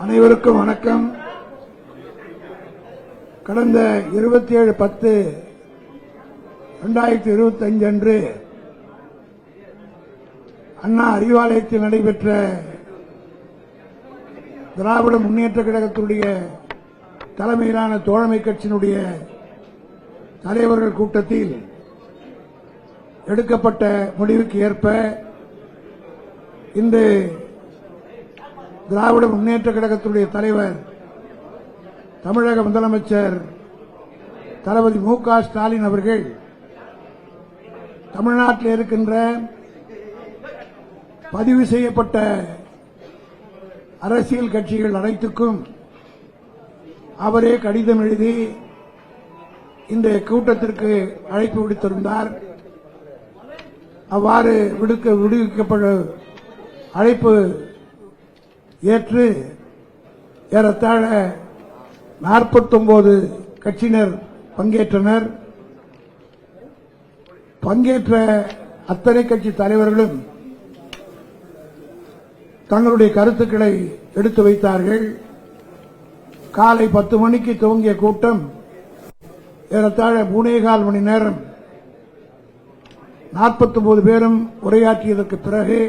அனைவருக்கும் வணக்கம். கடந்த 27/10/2025 அன்று அண்ணா அறிவாலயத்தில் நடைபெற்ற திராவிட முன்னேற்ற கழகத்தினுடைய தலைமையிலான தோழமை கட்சியினுடைய தலைவர்கள் கூட்டத்தில் எடுக்கப்பட்ட முடிவுக்கு ஏற்ப இன்று திராவிட முன்னேற்ற கழகத்தினுடைய தலைவர் தமிழக முதலமைச்சர் தளபதி மு க ஸ்டாலின் அவர்கள் தமிழ்நாட்டில் இருக்கின்ற பதிவு செய்யப்பட்ட அரசியல் கட்சிகள் அனைத்துக்கும் அவரே கடிதம் எழுதி இந்த கூட்டத்திற்கு அழைப்பு விடுத்திருந்தார். அவ்வாறு விடுவிக்கப்பட்ட அழைப்பு ஏற்று ஏறத்தாழ 49 கட்சியினர் பங்கேற்றனர். பங்கேற்ற அத்தனை கட்சி தலைவர்களும் தங்களுடைய கருத்துக்களை எடுத்து வைத்தார்கள். காலை 10 மணிக்கு துவங்கிய கூட்டம் ஏறத்தாழ 3.25 மணி நேரம் 49 பேரும் உரையாற்றியதற்கு பிறகு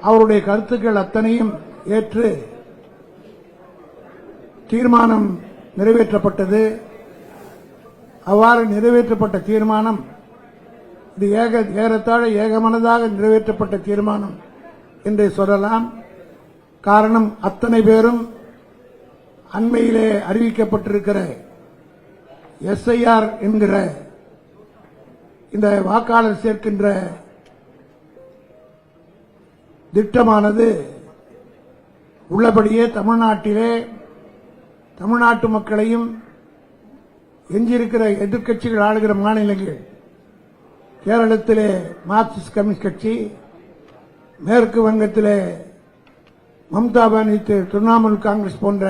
அவருடைய கருத்துக்கள் அத்தனையும் ஏற்று தீர்மானம் நிறைவேற்றப்பட்டது. அவ்வாறு நிறைவேற்றப்பட்ட தீர்மானம் இது ஏறத்தாழ ஏகமனதாக நிறைவேற்றப்பட்ட தீர்மானம் என்று சொல்லலாம். காரணம், அத்தனை பேரும் அண்மையிலே அறிவிக்கப்பட்டிருக்கிற எஸ்ஐஆர் என்கிற இந்த வாக்காளர் சேர்க்கின்ற திட்டமானது உள்ளபடியே தமிழ்நாட்டிலே தமிழ்நாட்டு மக்களையும் எஞ்சியிருக்கிற எதிர்க்கட்சிகள் ஆளுகிற மாநிலங்கள் கேரளத்திலே மார்க்சிஸ்ட் கம்யூனிஸ்ட் கட்சி, மேற்கு வங்கத்திலே மம்தா பானர்ஜி திரிணாமுல் காங்கிரஸ் போன்ற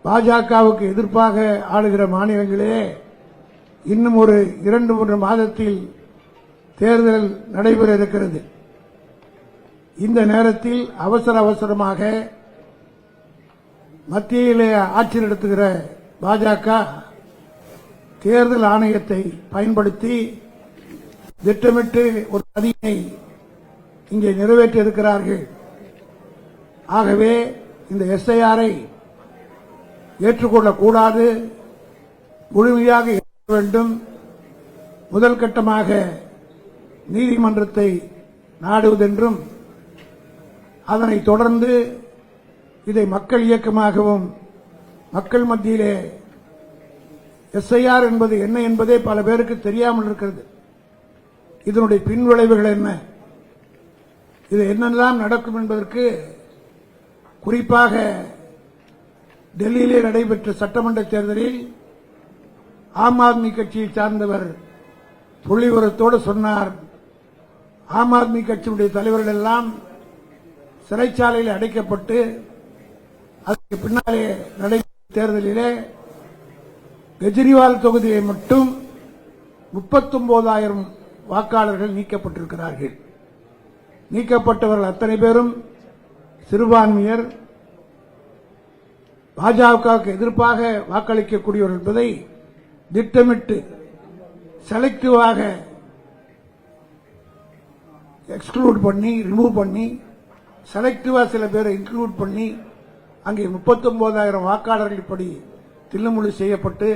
பாஜகவுக்கு எதிர்ப்பாக ஆளுகிற மாநிலங்களிலே இன்னும் ஒரு 2-3 மாதத்தில் தேர்தல் நடைபெற இருக்கிறது. இந்த நேரத்தில் அவசரமாக மத்தியிலே ஆட்சி நடத்துகிற பாஜக தேர்தல் ஆணையத்தை பயன்படுத்தி திட்டமிட்டு ஒரு சதியை இங்கே நிறைவேற்ற இருக்கிறார்கள். ஆகவே இந்த எஸ்ஐஆரை ஏற்றுக்கொள்ளக்கூடாது, முழுமையாக ஏற்க வேண்டும். முதல் கட்டமாக நீதிமன்றத்தை நாடுவதென்றும் அதனைத் தொடர்ந்து இதை மக்கள் இயக்கமாகவும் மக்கள் மத்தியிலே எஸ்ஐஆர் என்பது என்ன என்பதே பல பேருக்கு தெரியாமல் இருக்கிறது. இதனுடைய பின்விளைவுகள் என்ன, இது என்னெல்லாம் நடக்கும் என்பதற்கு குறிப்பாக டெல்லியிலே நடைபெற்ற சட்டமன்ற தேர்தலில் ஆம் ஆத்மி கட்சியை சார்ந்தவர் புள்ளிவிவரத்தோடு சொன்னார். ஆம் ஆத்மி கட்சியுடைய தலைவர்கள் எல்லாம் சிறைச்சாலையில் அடைக்கப்பட்டு அதற்கு பின்னாலே நடைபெற்ற தேர்தலிலே கெஜ்ரிவால் தொகுதியை மட்டும் 39,000 வாக்காளர்கள் நீக்கப்பட்டிருக்கிறார்கள். நீக்கப்பட்டவர்கள் அத்தனை பேரும் சிறுபான்மையர், பாஜகவுக்கு எதிர்ப்பாக வாக்களிக்கக்கூடியவர்கள் என்பதை திட்டமிட்டு செலக்டிவாக எக்ஸ்க்ளூட் பண்ணி ரிமூவ் பண்ணி செலக்டிவா சில பேரை இன்க்ளூட் பண்ணி அங்கே 39,000 வாக்காளர்கள் இப்படி தில்லுமுள்ளு செய்யப்பட்டு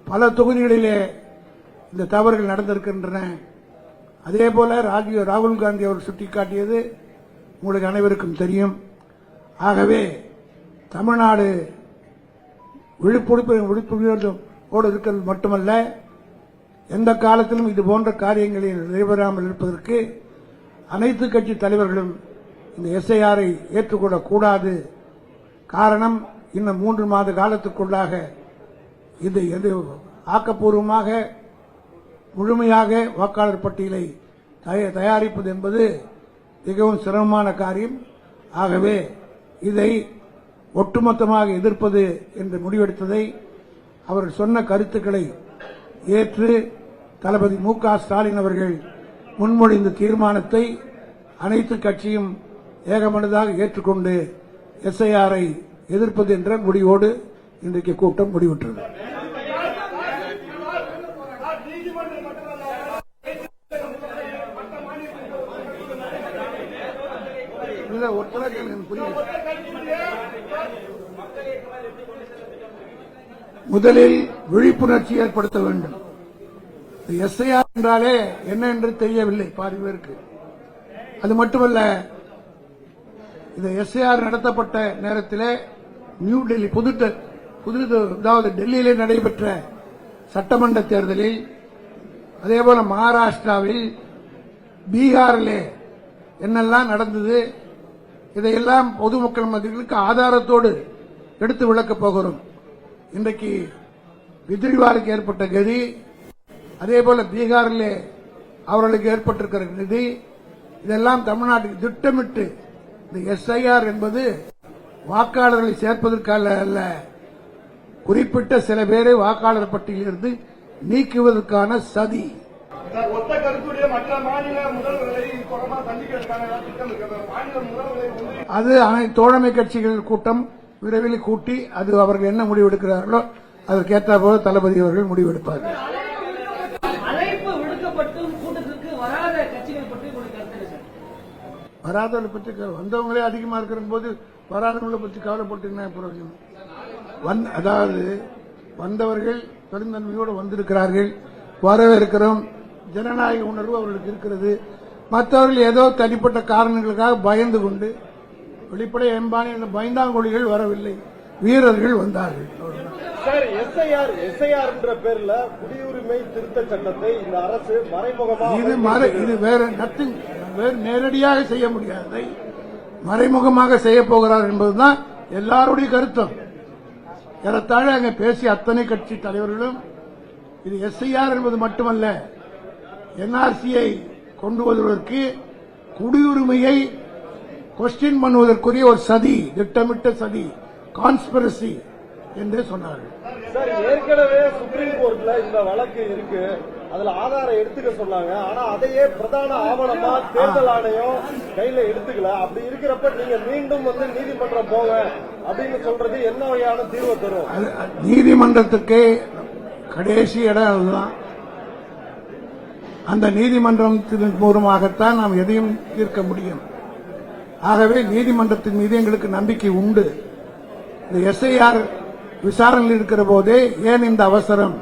பல தொகுதிகளிலே இந்த தவறுகள் நடந்திருக்கின்றன. அதேபோல ராகுல் காந்தி அவர் சுட்டிக்காட்டியது உங்களுக்கு அனைவருக்கும் தெரியும். ஆகவே தமிழ்நாடு விழிப்புணர்வோடு இருக்கிறது மட்டுமல்ல, எந்த காலத்திலும் இதுபோன்ற காரியங்களில் நடைபெறாமல் இருப்பதற்கு அனைத்து கட்சி தலைவர்களும் இந்த எஸ்ஐஆரை ஏற்றுக்கொள்ளக்கூடாது. காரணம், இன்னும் 3 மாத காலத்துக்குள்ளாக இது ஆக்கப்பூர்வமாக முழுமையாக வாக்காளர் பட்டியலை தயாரிப்பது என்பது மிகவும் சிரமமான காரியம். ஆகவே இதை ஒட்டுமொத்தமாக எதிர்ப்பது என்று முடிவெடுத்ததை அவர்கள் சொன்ன கருத்துக்களை ஏற்று தளபதி மு க ஸ்டாலின் அவர்கள் முன்மொழிந்த தீர்மானத்தை அனைத்து கட்சியும் ஏகமனதாக ஏற்றுக்கொண்டு எஸ்ஐஆரை எதிர்ப்பது என்ற முடிவோடு இன்றைக்கு கூட்டம் முடிவுற்றது. முதலில் விழிப்புணர்ச்சி ஏற்படுத்த வேண்டும். எஸ்ஐஆர் என்றாலே என்ன என்று தெரியவில்லை பாதி பேருக்கு. அது மட்டுமல்ல, இந்த எஸ்ஐஆர் நடத்தப்பட்ட நேரத்தில் நியூ டெல்லி அதாவது டெல்லியிலே நடைபெற்ற சட்டமன்ற தேர்தலில், அதேபோல மகாராஷ்டிராவில், பீகாரிலே என்னெல்லாம் நடந்தது, இதையெல்லாம் பொதுமக்கள் மத்தியிற்கு ஆதாரத்தோடு எடுத்து விளக்கப் போகிறோம். இன்றைக்கு கெஜ்ரிவாலுக்கு ஏற்பட்ட கதி, அதேபோல பீகாரிலே அவர்களுக்கு ஏற்பட்டிருக்கிற நிதி, இதெல்லாம் தமிழ்நாட்டுக்கு திட்டமிட்டு இந்த எஸ்ஐஆர் என்பது வாக்காளர்களை சேர்ப்பதற்காக அல்ல, குறிப்பிட்ட சில பேரை வாக்காளர் பட்டியலிருந்து நீக்குவதற்கான சதி. ஒத்த கருத்துடைய மற்ற மாநில முதல்வர்களை அது அனைத்து தோழமை கட்சிகள் கூட்டம் விரைவில் கூட்டி அது அவர்கள் என்ன முடிவெடுக்கிறார்களோ அதற்கேற்ற போது தளபதி அவர்கள் முடிவெடுப்பார்கள். வராதவர்களை பற்றி வந்தவங்களே அதிகமா இருக்கிற போது வராதவங்களை பற்றி கவலைப்பட்டு அதாவது வந்தவர்கள் பெருந்தன்மையோடு வந்திருக்கிறார்கள், வரவேற்கிறோம், ஜனநாயக உணர்வு அவர்களுக்கு இருக்கிறது. மற்றவர்கள் ஏதோ தனிப்பட்ட காரணங்களுக்காக பயந்து கொண்டு வெளிப்படை எம்பானி பயந்தாங்கொழிகள் வரவில்லை, வீரர்கள் வந்தார்கள். எஸ்ஐஆர் என்ற பேர்ல குடியுரிமை திருத்த சட்டத்தை இந்த அரசு மறைமுகமாக இது வேற நத்திங், வேறு நேரடியாக செய்ய முடியாததை மறைமுகமாக செய்ய போகிறார் என்பதுதான் எல்லாருடைய கருத்தும். ஏறத்தாழ அங்கே பேசிய அத்தனை கட்சி தலைவர்களும் இது எஸ்ஐஆர் என்பது மட்டுமல்ல, என்ஆர்சியை கொண்டு வருவதற்கு குடியுரிமையை கொஸ்டின் பண்ணுவதற்குரிய ஒரு சதி, திட்டமிட்ட சதி, கான்ஸ்பிரசி என்றே சொன்னார்கள். ஏற்கனவே சுப்ரீம் கோர்ட்ல இந்த வழக்கு இருக்கு, அதுல ஆதாரம் எடுத்துக்க சொன்னாங்க. ஆனா அதையே பிரதான ஆவணமா தேர்தல் ஆணையம் கையில எடுத்துக்கல. அப்படி இருக்கிறப்ப நீங்க மீண்டும் நீதிமன்றம் போங்க அப்படின்னு சொல்றது என்ன வகையான தீர்வு தரும்? நீதிமன்றத்துக்கு கடைசி இடம் அதுதான். அந்த நீதிமன்றத்தின் மூலமாகத்தான் நாம் எதையும் தீர்க்க முடியும். ஆகவே நீதிமன்றத்தின் மீது எங்களுக்கு நம்பிக்கை உண்டு. இந்த எஸ்ஐஆர் விசாரணையில் இருக்கிற போதே ஏன் இந்த அவசரம்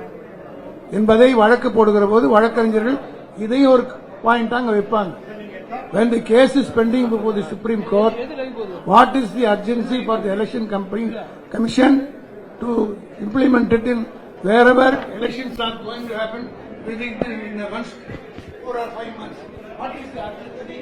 என்பதை வழக்கு போடுகிற போது வழக்கறிஞர்கள் இதையும் ஒரு பாயிண்ட் அங்க வைப்பாங்க. When the case is pending before the Supreme Court, what is the urgency for the Election Commission to implement it in wherever elections are going to happen within 4 or 5 months? What is the urgency?